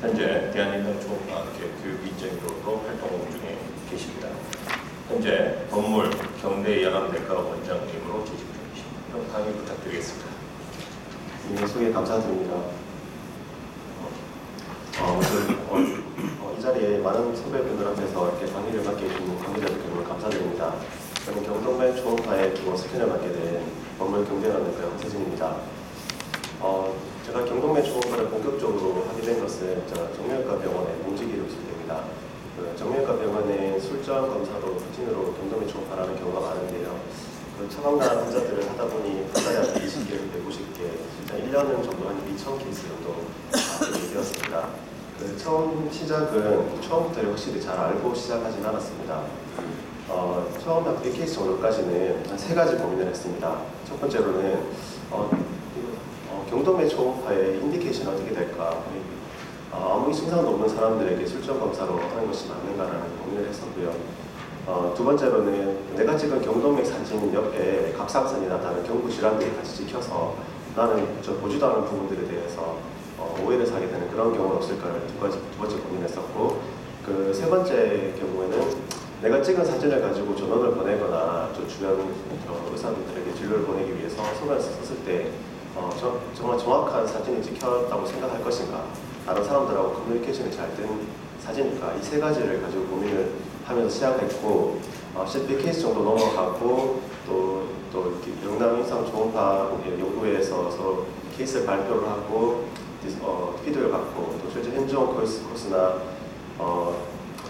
현재 대한인간초음파학회 교육인재교로도 활동 중에 계십니다. 현재 건물 경대연합내과 원장님으로 재직 중이십니다. 강의 부탁드리겠습니다. 네, 소개 감사드립니다. 이 자리에 많은 선배분들 앞에서 이렇게 강의를 맡게 해주신 관계자들께 정말 감사드립니다. 저는 경동맥 초음파의 기본 스캔을 맡게 된 건물 경대연합내과 황세진입니다. 제가 경동맥 초음파를 본격적으로 하게 된 것은 제가 정형외과 병원에 공직이로 있을 때입니다. 정형외과 병원의 술전 검사로 루틴으로 경동맥 초음파를 하는 경우가 많은데요. 처방난 환자들을 하다 보니 한 달에 한 20개에서 150개, 진짜 1년은 정도 한 2,000 케이스 정도 하게 되었습니다. 처음 시작은 처음부터 확실히 잘 알고 시작하진 않았습니다. 처음 한 100케이스 정도까지는 한 3가지 고민을 했습니다. 첫 번째로는 경동맥 초음파의 인디케이션이 어떻게 될까? 아무리 증상도 없는 사람들에게 술전 검사로 하는 것이 맞는가라는 고민을 했었고요. 두 번째로는 내가 찍은 경동맥 사진 옆에 갑상선이나 다른 경부 질환들이 같이 찍혀서 나는 보지도 않은 부분들에 대해서 오해를 사게 되는 그런 경우는 없을까를 두 번째 고민했었고, 세 번째 경우에는 내가 찍은 사진을 가지고 전원을 보내거나 주변 의사분들에게 진료를 보내기 위해서 소변을 썼을 때 정말 정확한 사진이 찍혔다고 생각할 것인가, 다른 사람들하고 커뮤니케이션이 잘 된 사진일까, 이 3가지를 가지고 고민을 하면서 시작했고, 10케이스 정도 넘어가고 또 영남인상 초음파 연구회에서 서로 케이스를 발표를 하고 피드를 받고, 또 실제 현지원 코스나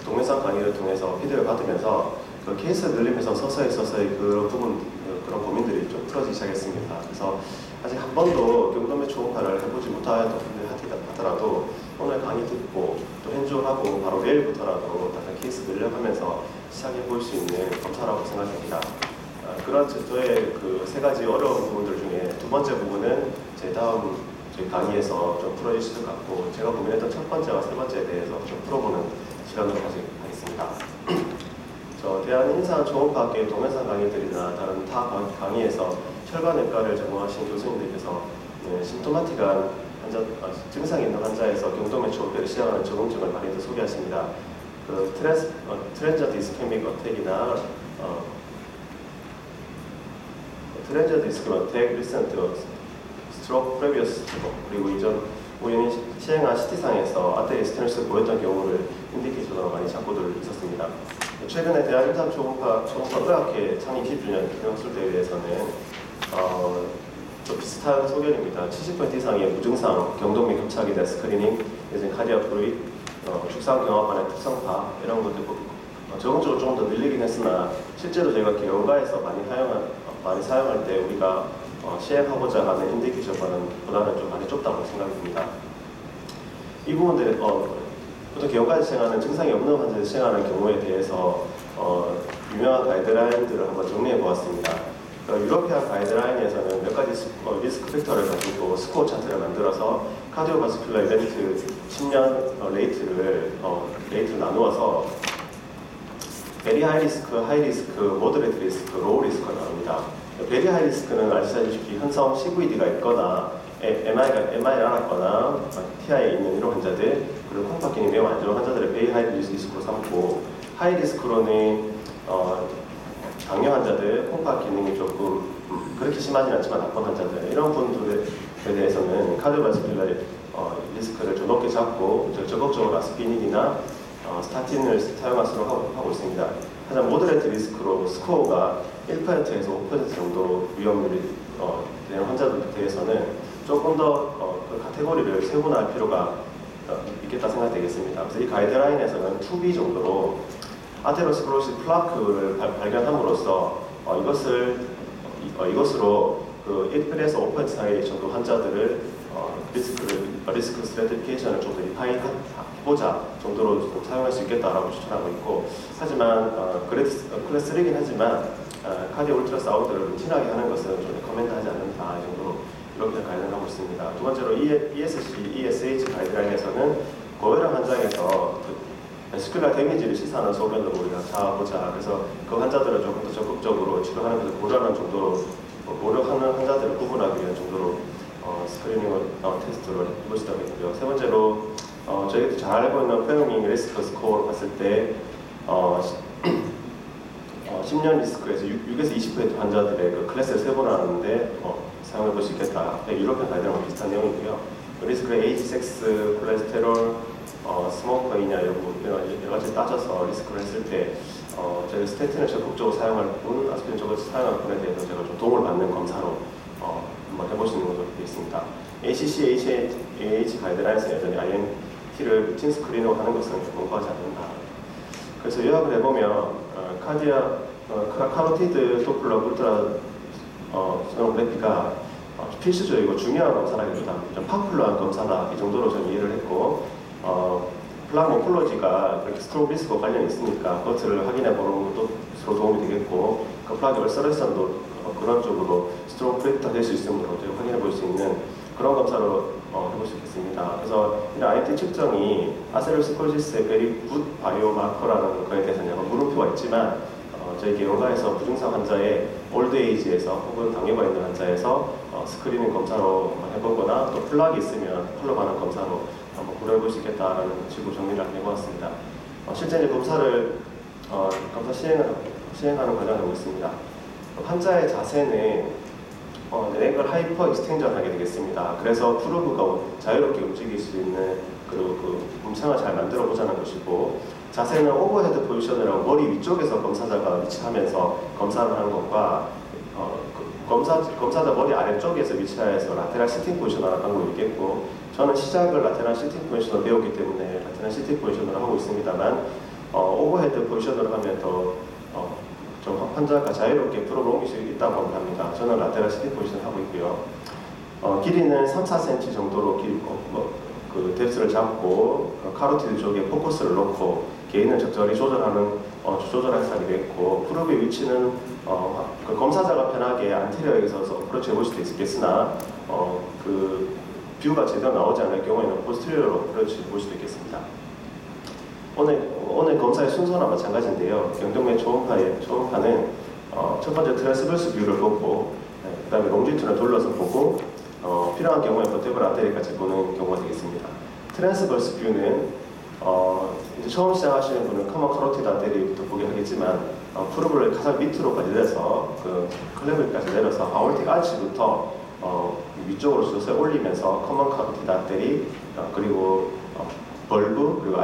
동영상 강의를 통해서 피드를 받으면서 그 케이스를 늘리면서 서서히 그런 고민들이 좀 풀어지기 시작했습니다. 그래서 아직 한 번도 경동맥 초음파를 해보지 못하더라도 오늘 강의 듣고 또 현주하고 바로 내일부터라도 다른 케이스 늘려가면서 시작해 볼 수 있는 검사라고 생각합니다. 그런 저의 3가지 어려운 부분들 중에 두 번째 부분은 제 다음 저희 강의에서 좀 풀어주실 것 같고, 제가 고민했던 첫 번째와 세 번째에 대해서 좀 풀어보는 시간으로 가지겠습니다. 대한인상초음파학회 동영상 강의들이나 다른 타 강의에서 혈관외과를 전공하신 교수님들께서 심토마틱한 증상이 있는 환자에서 경동맥 초음파를 시작하는 적응증을 많이들 소개하십니다. 트랜저드 이스케믹 어택이나 트랜저드 이스케믹 어택, 리센트 스트로크 프레비어스 스트로크, 그리고 이전 우연히 시행한 CT상에서 아테리 스테노시스 보였던 경우를 인디케이터로 많이 잡고들 있었습니다. 최근에 대한인상초음파 의학회 창립 10주년 기념술대회에서는 좀 비슷한 소견입니다. 70% 이상의 무증상 경동맥 협착에 대한 스크리닝, 카디악 프루잇, 죽상 경화관의 특성파 이런 것들 적극적으로 조금 더 늘리긴 했으나, 실제로 저희가 개원가에서 많이 사용할 때 우리가 시행하고자 하는 인디케이션보다는 좀 많이 좁다고 생각이 듭니다. 이 부분들에 보통 개원까지 시행하는 증상이 없는 환자를 시행하는 경우에 대해서 유명한 가이드라인들을 한번 정리해 보았습니다. 유러피안 가이드라인에서는 몇 가지 리스크 팩터를 가지고 스코어 차트를 만들어서 카디오바스큘러 이벤트 10년 레이트를 나누어서 베리 하이 리스크, 하이 리스크, 모더레이트 리스크, 로우 리스크가 나옵니다. 베리 하이 리스크는 아시다시피 현성 CVD가 있거나 MI를 알았거나 TI에 있는 이런 환자들, 그리고 콩팥 기능이 매우 안 좋은 환자들을 베리 하이 리스크로 삼고, 하이 리스크로는 당뇨 환자들, 콩팥 기능이 조금 그렇게 심하진 않지만 나쁜 환자들, 이런 분들에 대해서는 카디오바스큘러 리스크를 좀 높게 잡고 적극적으로 아스피린이나 스타틴을 사용하도록 하고 있습니다. 하지만 모더레이트 리스크로 스코어가 1%에서 5% 정도 위험률이 되는 환자들에 대해서는 조금 더 그 카테고리를 세분화할 필요가 있겠다 생각되겠습니다. 그래서 이 가이드라인에서는 2B 정도로 아테로스크로시스 플라크를 발견함으로써 이것으로 1%에서 5% 사이 정도 환자들을 리스크 스트래티피케이션을 좀 더 리파인해보자 정도로 좀 사용할 수 있겠다라고 추천하고 있고, 하지만 클래스 3이긴 하지만 카디오 울트라 사운드를 루틴하게 하는 것은 좀 리커멘드하지 않는다 정도로 이렇게 가이드를 하고 있습니다. 두 번째로 ESC, ESH 가이드라인에서는 고혈압 환자에서 베스큘라 데미지를 시사하는 소변으로 우리가 잡아보자. 그래서 그 환자들을 조금 더 적극적으로 치료하는 것을 고려하는 정도로, 노력하는 환자들을 구분하기 위한 정도로 스크리닝을 테스트를 해보시다고 했고요. 세 번째로 저희도 잘 알고 있는 프레밍 리스크 스코어로 봤을 때 10년 리스크에서 6에서 20% 환자들의 그 클래스를 3번 하는데 사용해 볼 수 있겠다. 유럽형 가이드랑 비슷한 내용이고요. 리스크를 에이지, 섹스, 콜레스테롤, 스모커이냐 여러 가지 따져서 리스크를 했을 때 저희가 스테틴을 적극적으로 사용할 뿐, 아스피린 적극적으로 사용할 뿐에 대해서 제가 좀 도움을 받는 검사로 한번 해보시는 것으로 되어 있습니다. ACC, AH 가이드라인에서 여전히 IMT를 루틴 스크린으로 하는 것은 권고하지 않는다. 그래서 요약을 해보면 카로티드 도플러 울트라 소노그래피가 필수적이고 중요한 검사라기보다 좀 파퓰러한 검사다, 이 정도로 저는 이해를 했고, 플락 모폴로지가 이렇게 스트로크 리스크와 관련이 있으니까 그것을 확인해 보는 것도 서로 도움이 되겠고, 그 플락의 얼서레이션도 그런 쪽으로 스트로크 프리터 될 수 있으므로 확인해 볼 수 있는 그런 검사로 해볼 수 있겠습니다. 그래서 이런 IMT 측정이 아세로스콜리시스의 베리 굿 바이오마커라는 거에 대해서는 약간 물음표가 있지만, 저희 개원가에서 무증상 환자의 올드에이지에서 혹은 당뇨가 있는 환자에서 스크리닝 검사로 해보거나 또 플락이 있으면 컬러반응 검사로 한번 고려해볼 수 있겠다라는 식으로 정리를 해보았습니다. 실제 이제 검사 시행하는 과정을 하고 있습니다. 환자의 자세는 넥을 하이퍼 익스텐전을 하게 되겠습니다. 그래서 프로브가 자유롭게 움직일 수 있는, 그리고 그 음상을 잘 만들어 보자는 것이고, 자세는 오버헤드 포지션을 하고 머리 위쪽에서 검사자가 위치하면서 검사를 하는 것과 검사자 머리 아래쪽에서 위치하여서 라테랄 시팅 포지션을 하는 방법이 있겠고, 저는 시작을 라테랄 시팅 포지션으로 배웠기 때문에 라테랄 시팅 포지션을 하고 있습니다만, 오버헤드 포지션으로 하면 좀 환자가 자유롭게 프로를 옮길 수 있다고 합니다. 저는 라테랄 시팅 포지션을 하고 있고요. 길이는 3-4cm 정도로 그 뎁스를 잡고 카로티드 쪽에 포커스를 놓고 게인을 적절히 조절해서 하게 됐고, 프로브의 위치는 그 검사자가 편하게 안테리어에 있어서 어프로치 해볼 수도 있겠으나 그 뷰가 제대로 나오지 않을 경우에는 포스티리어로 어프로치 해볼 수도 있겠습니다. 오늘 검사의 순서나 마찬가지인데요. 경동맥 초음파는 첫 번째 트랜스버스 뷰를 보고, 그 다음에 롱지튜드를 돌려서 보고, 필요한 경우에 버테브럴 아테리까지 보는 경우가 되겠습니다. 트랜스버스 뷰는 이제 처음 시작하시는 분은 커먼 카로티드 아테리부터 보게 하겠지만, 프로브를 가장 밑으로까지 내려서 그 클레브까지 내려서 아올틱 아치부터 위쪽으로 서서 올리면서 커먼 카로티드 아테리, 그리고 벌브, 그리고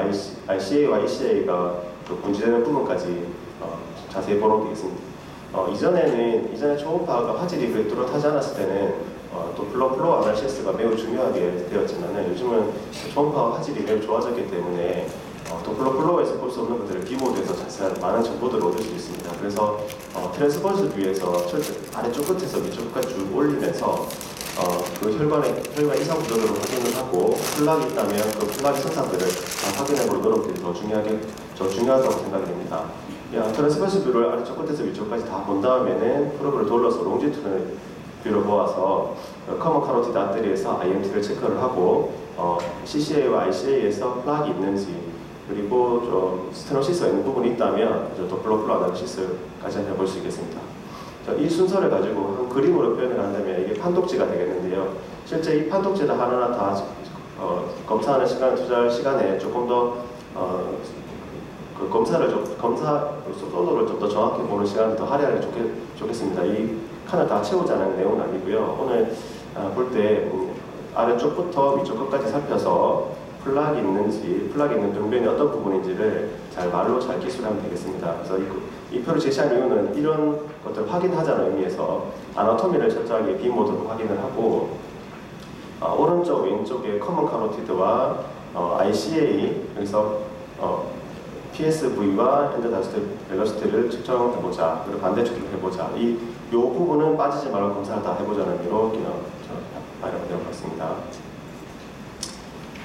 ICA와 ECA가 분지되는 부분까지 자세히 보러 되겠습니다. 이전에 초음파가 화질이 그리 뚜렷하지 않았을 때는 도플러 플로우 아날시스가 매우 중요하게 되었지만, 요즘은 초음파 화질이 매우 좋아졌기 때문에 도플러 플로우에서 볼 수 없는 것들을 비모드에서 자세한 많은 정보들을 얻을 수 있습니다. 그래서 트랜스버스 뷰에서 아래쪽 끝에서 위쪽 끝까지 쭉 올리면서 그 혈관 이상 구조를 확인을 하고, 플락이 있다면 그 플락의 손상들을 확인해보는 노력들이 더 중요하다고 생각이 됩니다. 트랜스버스 뷰를 아래쪽 끝에서 위쪽까지 다 본 다음에는 프로브를 돌려서 롱지튜드 뷰를 모아서 커먼 카로티드 아테리에서 IMT를 체크를 하고, CCA와 ICA에서 플락이 있는지, 그리고 좀 스테노시스가 있는 부분이 있다면 도플러 플로우 아날시스까지 해볼 수 있겠습니다. 이 순서를 가지고 한 그림으로 표현을 한다면 이게 판독지가 되겠는데요. 실제 이 판독지를 하나하나 다 검사하는 시간, 투자할 시간에 조금 더 그 검사로서 소도를 좀 더 정확히 보는 시간을 더 할애하면 좋겠습니다. 이 칸을 다 채우자는 내용은 아니고요. 오늘 볼 때 아래쪽부터 위쪽 끝까지 살펴서 플락이 있는 병변이 어떤 부분인지를 말로 잘 기술하면 되겠습니다. 그래서 이 표를 제시한 이유는 이런 것들을 확인하자는 의미에서 아나토미를 철저하게 비모드로 확인을 하고, 오른쪽 왼쪽에 커먼 카로티드와 ICA, 여기서 PSV와 엔더다스트 벨로시티를 측정해보자, 그리고 반대쪽도 해보자. 이 부분은 빠지지 말고 검사를 다 해보자는 의미로 마련되어 봤습니다.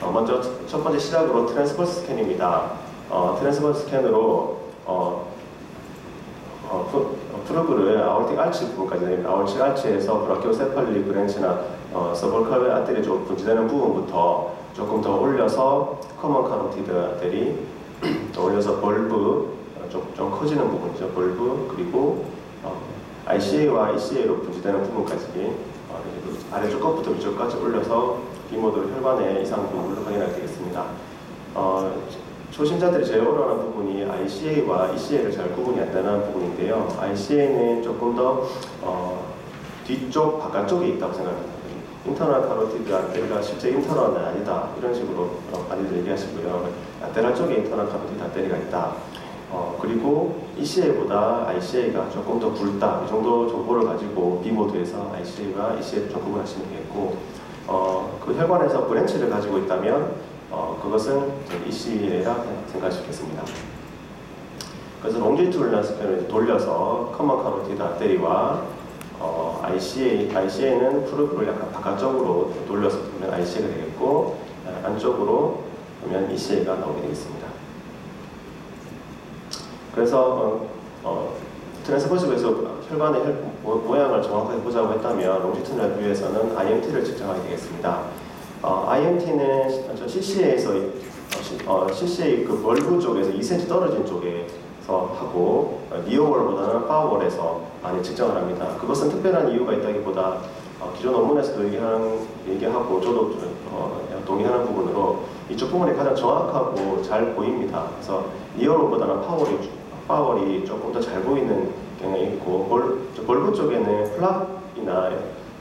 먼저 첫 번째 시작으로 트랜스버스 스캔입니다. 트랜스버스 스캔으로 프로브를 아올틱 아치 부분까지 내립니다. 아올틱 아치에서 브라키오세팔리 브랜치나 서볼칼 아테리 쪽 분지되는 부분부터 조금 더 올려서 커먼 카로티드 아테리, 더 올려서 벌브, 좀 커지는 부분이죠. 벌브, 그리고 ICA와 ECA로 분지되는 부분까지 아래쪽 끝부터 위쪽까지 올려서 비모드 혈관의 이상 부분을 확인하게 되겠습니다. 초심자들이 제일 어려워하는 부분이 ICA와 ECA를 잘 구분이 안 되는 부분인데요. ICA는 조금 더 뒤쪽, 바깥쪽에 있다고 생각합니다. 인터널 카로티드 아테리가 실제 인터널은 아니다. 이런 식으로 많이들 얘기하시고요. 라테랄 쪽에 인터널 카로티드 아테리가 있다. 그리고 ECA보다 ICA가 조금 더 굵다. 이 정도 정보를 가지고 B모드에서 ICA와 ECA를 좀 구분하시면 되겠고, 그 혈관에서 브랜치를 가지고 있다면 그것은 ECA라 생각할 수 있겠습니다. 그래서 롱지튜드널 돌려서 커먼 카로티드 아테리와 ICA는 프루프를 약간 바깥쪽으로 돌려서 보면 ICA가 되겠고, 안쪽으로 보면 ECA가 나오게 되겠습니다. 그래서 트랜스퍼시브에서 혈관의 모양을 정확하게 보자고 했다면 롱지튜드널 뷰에서는 IMT를 측정하게 되겠습니다. IMT는 CCA에서 CCA 그 월부 쪽에서 2cm 떨어진 쪽에서 하고 니어월보다는 파워월에서 많이 측정을 합니다. 그것은 특별한 이유가 있다기보다 기존 논문에서도 얘기하고 저도 동의하는 부분으로 이쪽 부분이 가장 정확하고 잘 보입니다. 그래서 니어월보다는 파워월이 조금 더 잘 보이는 경향이 있고 월부 쪽에는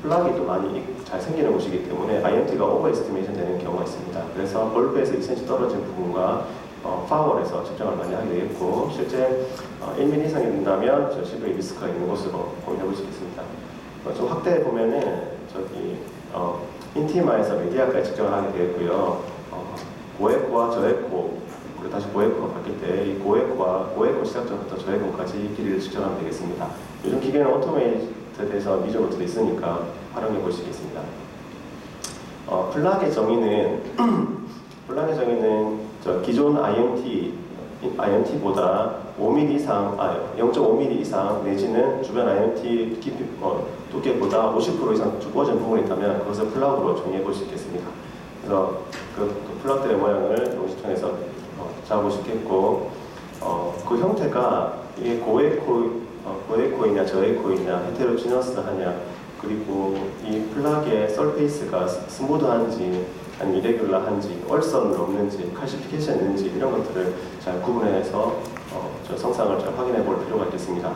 플락이 또 많이 잘 생기는 곳이기 때문에 IMT가 오버에스티메이션 되는 경우가 있습니다. 그래서 월부에서 2cm 떨어진 부분과 파워월에서 측정을 많이 하게 되겠고, 실제 1mm 이상이 된다면 저 시도의 리스크가 있는 곳으로 고민해 볼 수 있겠습니다. 좀 확대해 보면은 인티마에서 메디아까지 측정을 하게 되겠고요. 고에코와 저에코, 그리고 다시 고에코가 바뀔 때 이 고에코 시작점부터 저에코까지 길이를 측정하면 되겠습니다. 요즘 기계는 오토메이트돼서 미저버트도 있으니까 활용해 볼 수 있겠습니다. 플락의 정의는 기존 IMT보다 5mm 이상, 0.5mm 이상 내지는 주변 IMT 깊이, 두께보다 50% 이상 두꺼워진 부분이 있다면 그것을 플락으로 정의해 볼 수 있겠습니다. 그래서 그 플락들의 모양을 롱지튜드에서 잡을 수 있겠고, 그 형태가 이게 고에코이냐 저에코이냐 헤테로지너스하냐, 그리고 이 플락의 서페이스가 스무드한지 아니면 이레귤러한지, 얼선은 없는지, 칼시피케이션이 있는지 이런 것들을 잘 구분해서 저 성상을 잘 확인해 볼 필요가 있겠습니다.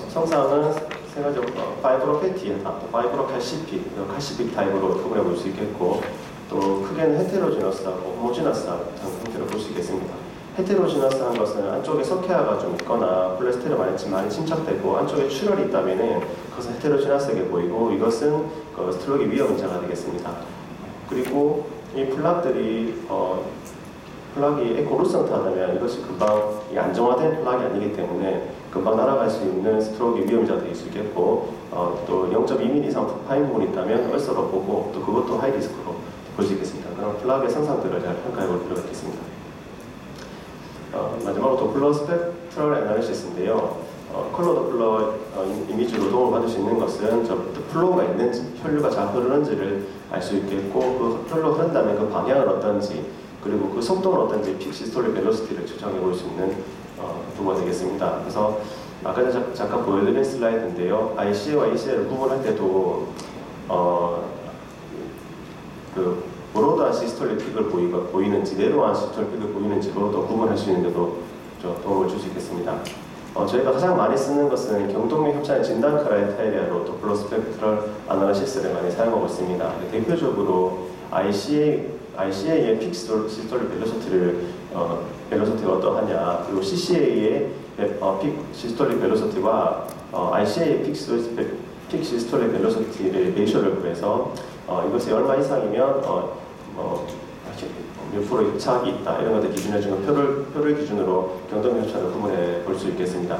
성상은 세 가지 파이브로패티하다, 파이브로칼시픽, 칼시픽 타입으로 구분해 볼 수 있겠고, 또 크게는 헤테로지너스하고 호모지너스한 형태로 볼 수 있겠습니다. 헤테로지너스한 것은 안쪽에 석회화가 좀 있거나 콜레스테롤 많이 침착되고 안쪽에 출혈이 있다면은 그것은 헤테로지너스하게 보이고, 이것은 스트로크의 위험 인자가 되겠습니다. 그리고 이 플락이 에코루센트하다면 이것이 금방 안정화된 플락이 아니기 때문에 금방 날아갈 수 있는 스트로크의 위험자가 될 수 있겠고, 또 0.2mm 이상 파인 부분이 있다면 얼서로 보고, 또 그것도 하이 리스크로 볼 수 있겠습니다. 그럼 플락의 상상들을 잘 평가해 볼 필요가 있겠습니다. 마지막으로 도플러 스펙트럴 애널리시스인데요. 컬러 도플러 이미지로 도움을 받을 수 있는 것은 플로우가 있는지, 혈류가 잘 흐르는지를 알 수 있겠고, 그 혈류 흐른다면 그 방향은 어떤지, 그리고 그 속도는 어떤지 픽 시스톨릭 벨로시티를 측정해 볼 수 있는 도구가 되겠습니다. 그래서 아까 잠깐 보여드린 슬라이드인데요. ICA와 ECA를 구분할 때도 브로드한 시스톨릭 픽을 보이는지, 내로한 시스톨릭 픽을 보이는지로 또 구분할 수 있는데도 도움을 줄 수 있겠습니다. 저희가 가장 많이 쓰는 것은 경동맥 협착의 진단 크라이테리아로 도플러 스펙트럴 아날리시스를 많이 사용하고 있습니다. 대표적으로 ICA의 픽 시스톨릭 벨로시티가 어떠하냐, 그리고 CCA의 픽 시스톨릭 벨로시티와 ICA의 픽 시스톨릭 벨로시티의 레이쇼를 구해서 이것이 얼마 이상이면 몇 프로 협착이 있다, 이런 것들 기준을 지금 표를 기준으로 경동맥 협착을 구분해 볼 수 있겠습니다.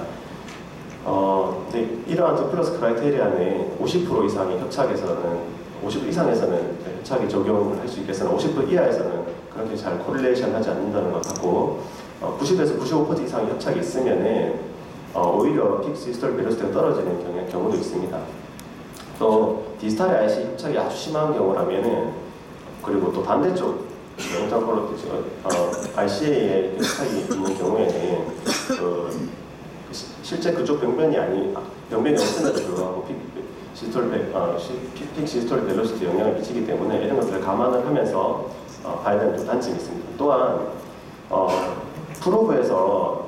이러한 도플러스 크라이테리아는 50% 이상의 협착에서는, 50% 이상에서는 협착이 적용을 할 수 있겠으나 50% 이하에서는 그렇게 잘 코릴레이션 하지 않는다는 것하고, 90에서 95% 이상의 협착이 있으면은 오히려 픽 시스톨릭 벨로시티가 떨어지는 경우도 있습니다. 또 디스탈의 IC 협착이 아주 심한 경우라면은, 그리고 또 반대쪽 ICA의 협착이 있는 경우에는 실제 그쪽 병변이 없음에도 불구하고 픽 시스톨릭 벨로시티 영향을 미치기 때문에 이런 것들을 감안을 하면서 봐야 되는 또 단점이 있습니다. 또한 프로브에서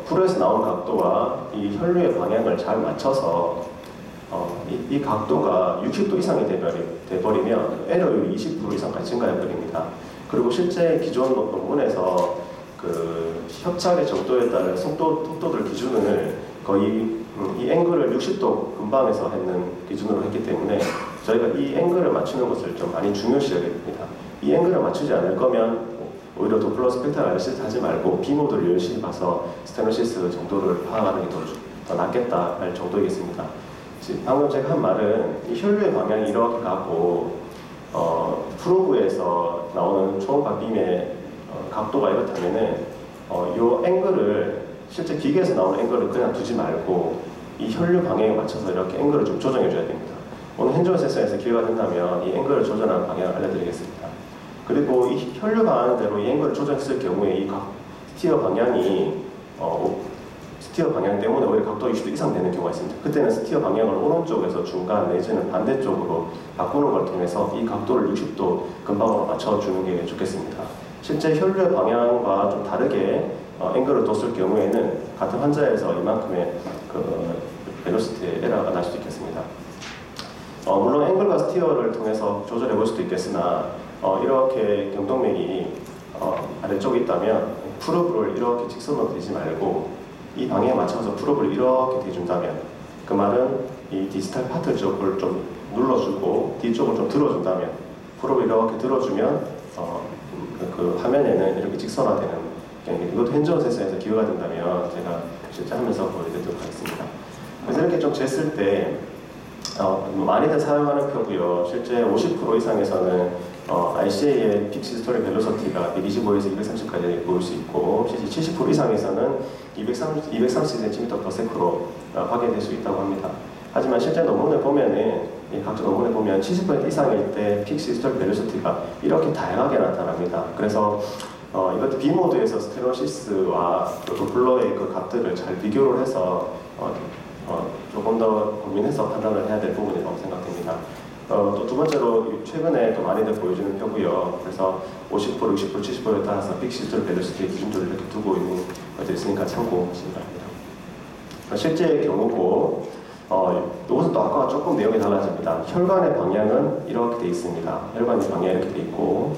프로에서 나온 각도와 이 혈류의 방향을 잘 맞춰서 이 각도가 60도 이상이 돼버리면 에러율이 20% 이상까지 증가해버립니다. 그리고 실제 기존 논문에서 그 협착의 정도에 따른 속도들 기준을 거의 이 앵글을 60도 근방에서 했는 기준으로 했기 때문에 저희가 이 앵글을 맞추는 것을 좀 많이 중요시하게 됩니다. 이 앵글을 맞추지 않을 거면 오히려 도플러 스펙트럴 아나리시스 하지 말고 B모드를 열심히 봐서 스테노시스 정도를 파악하는 게 더 낫겠다 할 정도이겠습니다. 방금 제가 한 말은 이 혈류의 방향이 이렇게 가고 프로브에서 나오는 초음파 빔의 각도가 이렇다면은 이 앵글을 실제 기계에서 나오는 앵글을 그냥 두지 말고 이 혈류 방향에 맞춰서 이렇게 앵글을 좀 조정해 줘야 됩니다. 오늘 핸즈온 세션에서 기회가 된다면 이 앵글을 조절하는 방향을 알려드리겠습니다. 그리고 이 혈류 방향대로 이 앵글을 조정했을 경우에 이 스티어 방향 때문에 오히려 각도가 60도 이상 되는 경우가 있습니다. 그때는 스티어 방향을 오른쪽에서 중간 내지는 반대쪽으로 바꾸는 걸 통해서 이 각도를 60도 근방으로 맞춰주는 게 좋겠습니다. 실제 혈류의 방향과 좀 다르게 앵글을 뒀을 경우에는 같은 환자에서 이만큼의 벨로시티 에러가 날 수도 있겠습니다. 물론 앵글과 스티어를 통해서 조절해 볼 수도 있겠으나 이렇게 경동맥이 아래쪽에 있다면 프로브를 이렇게 직선으로 대지 말고 이 방향에 맞춰서 프로브를 이렇게 대준다면 그 말은 이 디지털 파트 쪽을 좀 눌러주고 뒤쪽을 좀 들어준다면 프로브를 이렇게 들어주면 그 화면에는 이렇게 직선화되는 이것도 핸즈온 세션에서 기회가 된다면 제가 실제 하면서 보여드리도록 하겠습니다. 그래서 이렇게 좀 쟀을 때 많이들 사용하는 표고요. 실제 50% 이상에서는 RCA의 픽 시스톨릭 벨로시티가 125에서 230까지 보일 수 있고 실제 70% 이상에서는 230cm/s로 확인될 수 있다고 합니다. 하지만 실제 논문을 보면은 각종 논문을 보면 70% 이상일 때 픽 시스톨릭 벨로시티가 이렇게 다양하게 나타납니다. 그래서 이것도 B모드에서 스테노시스와 도플러의 그 값들을 잘 비교를 해서 조금 더 고민해서 판단을 해야 될 부분이라고 생각됩니다. 또 두 번째로 최근에 또 많이들 보여주는 표고요. 그래서 50%, 60%, 70%에 따라서 픽 시스톨 벨로시티 기준도를 이렇게 두고 있는 것들이 있으니까 참고하시기 바랍니다. 실제의 경우고 이것은 또 아까와 조금 내용이 달라집니다. 혈관의 방향은 이렇게 되어 있습니다. 혈관의 방향이 이렇게 되어 있고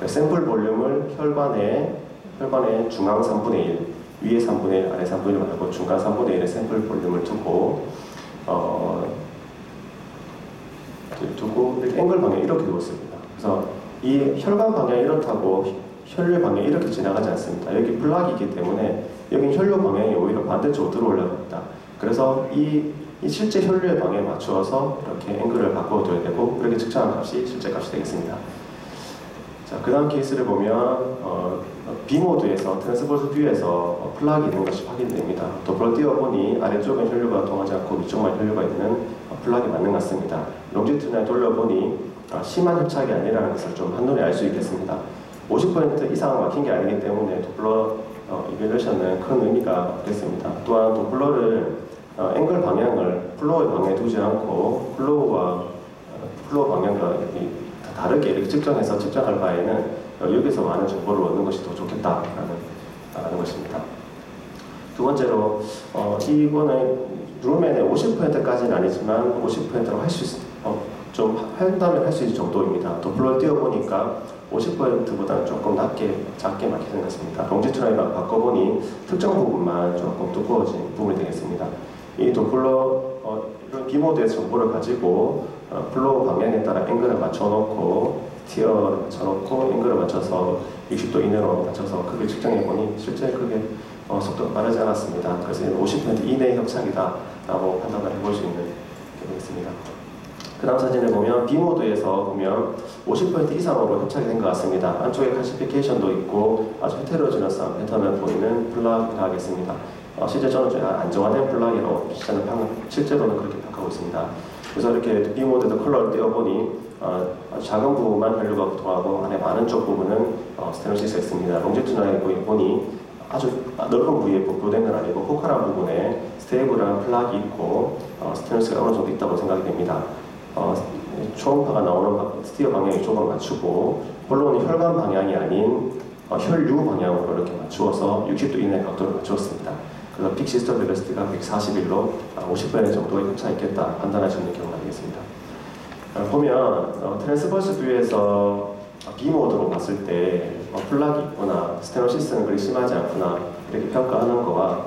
샘플 볼륨을 혈관의 중앙 3분의 1 위에 3분의 1, 아래 3분의 1 말고 중간 3분의 1의 샘플 볼륨을 두고 이렇게 앵글 방향이 이렇게 두고 있습니다. 그래서 이 혈관 방향이 이렇다고 혈류 방향이 이렇게 지나가지 않습니다. 여기 플락이기 때문에 여기 혈류 방향이 오히려 반대쪽으로 들어올라갑니다. 그래서 이 실제 혈류의 방향에 맞추어서 이렇게 앵글을 바꿔줘야 되고 그렇게 측정한 값이 실제 값이 되겠습니다. 자, 그 다음 케이스를 보면 B모드에서 트랜스버스 뷰에서 플락이 있는 것이 확인됩니다. 도플러 띄워보니 아래쪽은 혈류가 통하지 않고 위쪽만 혈류가 있는 플락이 맞는 것 같습니다. 롱지튜드에 돌려보니 심한 협착이 아니라는 것을 좀 한눈에 알 수 있겠습니다. 50% 이상 막힌 게 아니기 때문에 도플러 이벨루션은 큰 의미가 없겠습니다. 또한 도플러를 앵글 방향을 플로우의 방향에 두지 않고 플로우 방향과 다르게 이렇게 측정할 바에는 여기서 많은 정보를 얻는 것이 더 좋겠다라는 것입니다. 두 번째로 이거는 룸엔의 50%까지는 아니지만 50%로 할 수 좀 한다면 할 수 있을 정도입니다. 도플러를 띄워보니까 50%보다는 조금 작게 막히는 것 같습니다. 롱지튜드랑 바꿔보니 특정 부분만 조금 두꺼워진 부분이 되겠습니다. 이 도플러 이런 B모드의 정보를 가지고 플로우 방향에 따라 앵글을 맞춰놓고 티어를 맞춰놓고 앵글을 맞춰서 60도 이내로 맞춰서 크게 측정해보니 실제 크게 속도가 빠르지 않았습니다. 그래서 50% 이내의 협착이다 라고 판단을 해볼 수 있는 경우가 있습니다. 그 다음 사진을 보면 B모드에서 보면 50% 이상으로 협착이 된 것 같습니다. 안쪽에 칼시피케이션도 있고 아주 헤테로지너스한 패턴을 보이는 플락이라 하겠습니다. 실제 저는 좀 안정화된 플락이라고 실제로는 그렇게 파악하고 있습니다. 그래서 이렇게 B모드에서 컬러를 띄워보니 아주 작은 부분만 혈류가 통하고 안에 많은 쪽 부분은 스테노시스가 있습니다. 롱지튜드에 보니 아주 넓은 부위에 복도된 건 아니고 포컬한 부분에 스테이블한 플락이 있고 스테노시스가 어느 정도 있다고 생각이 됩니다. 초음파가 나오는 스티어 방향 이쪽으로 맞추고 본론은 혈관 방향이 아닌 혈류 방향으로 이렇게 맞추어서 60도 이내 각도를 맞추었습니다. 그래서 픽 시스템 벨로시티가 141로 50분의 정도의 흡차 있겠다 판단하시는 경우가 되겠습니다. 보면 트랜스버스 뷰에서 B 모드로 봤을 때 플락이 있거나 스테노시스는 그리 심하지 않구나 이렇게 평가하는 거와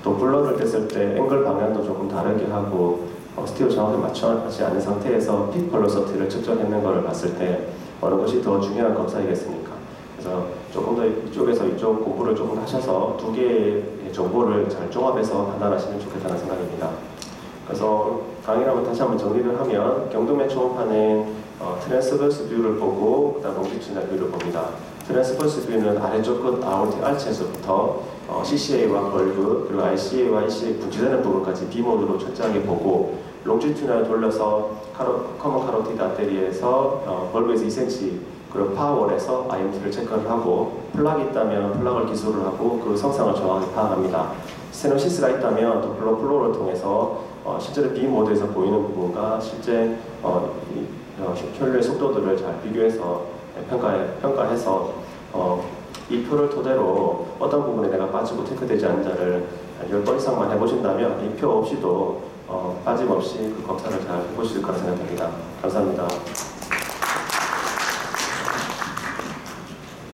또 블러를 뗐을 때 앵글 방향도 조금 다르게 하고 스티어 정확히 맞춰지 않은 상태에서 픽 벨로시티를 측정했는 것을 봤을 때 어느 것이 더 중요한 검사이겠습니까? 그래서 조금 더 이쪽에서 이쪽 공부를 조금 하셔서 두 개의 정보를 잘 종합해서 판단하시면 좋겠다는 생각입니다. 그래서 강의를 한번 다시 한번 정리를 하면 경동맥 초음파는 트랜스버스 뷰를 보고 그다음 롱지튜드널 뷰를 봅니다. 트랜스버스 뷰는 아래쪽 끝 아오르틱 알츠에서부터 CCA와 벌브 그리고 RCA와 ECA 분출되는 부분까지 B 모드로 철저하게 보고 롱지튜드널 돌려서 커먼 카로티드 아테리에서 벌브에서 2cm 그리고 파워월에서 IMT를 체크를 하고 플락이 있다면 플락을 기술을 하고 그 성상을 정확히 파악합니다. 스테노시스가 있다면 또 플로를 통해서 실제로 B 모드에서 보이는 부분과 실제 혈류의 속도들을 잘 비교해서 평가해서 이 표를 토대로 어떤 부분에 내가 빠지고 테크되지 않는지를 10번 이상만 해보신다면 이 표 없이도 빠짐없이 그 검사를 잘 해보실 거라 생각합니다. 감사합니다.